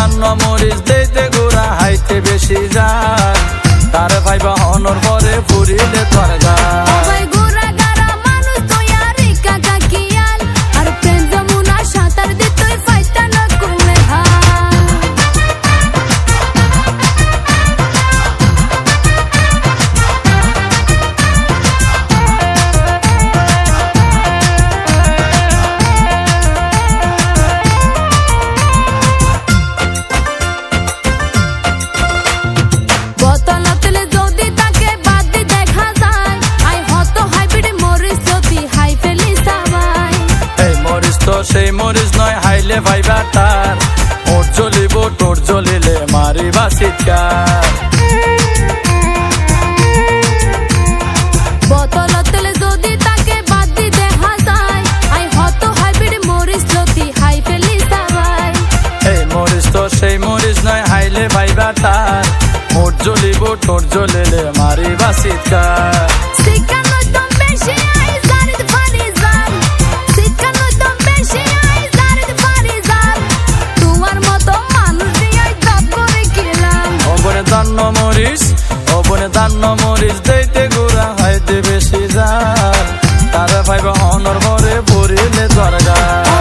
দান মরিচ দেইতে গোড়া হাইতে বেশি যায় তারে ভাইবা হনর পরে ফুরিলে তোর গায় সেই মরিচ নয় হাইলে ভাইবা তার ওর জ্বলিব তোর জ্বলিলে মারিবা চিৎকার বোতলতলে যদি তাকে বাদ দি দেখা যায় আই হত হাইব্রিড মরিচ লতি হাই ফেলি সবাই এই মরিচ তো সেই মরিচ নয় হাইলে ভাইবা তার ওর জ্বলিব তোর জ্বলিলে মারিবা চিৎকার দান মরিচ দেইতে গোড়া হাইতে বেশি যায় তারা ভাইবা হনর ভরে পড়িলে তোর গায়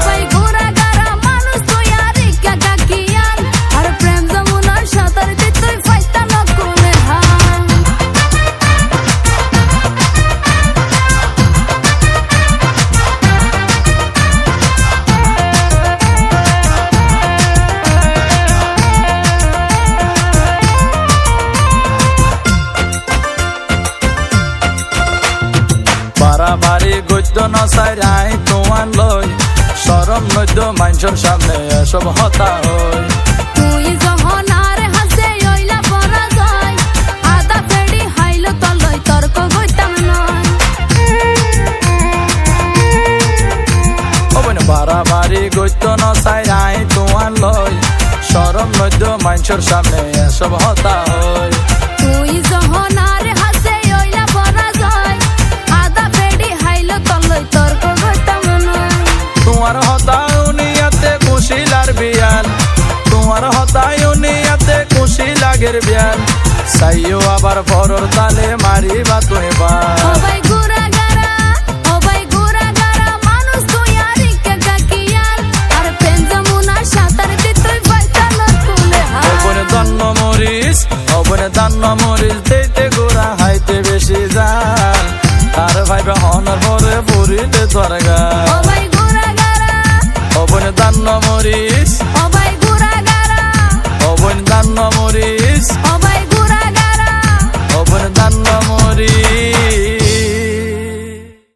বাড়াবাড়ি গদ্য নসাই আই তোমার লই সরম নদ্য মানুষের সামনে এসব হতা হই তুই যখন আর হাসে ওইলা পরা যায় আদা ফেড়ি হাইলো তলই তর্ক গইতাম নয় ওবনে বাড়াবাড়ি গদ্য নসাই আই তোমার লই সরম নদ্য মানুষের সামনে এসব হতা হই তুই যখন আর হাসে ওইলা পরা যায় তোমার হতায়নিয়াতে কুশিলার বিয়ান তোমার হতায়নিয়াতে কুশিলাগের বিয়ান সাইও আবার পরর তালে মারিবা তুই বা দান মরিচ দেইতে গোড়া হাইতে বেশি যান তার ভাইবা হনর পরে পড়িলে তোর গায় দান মরিচ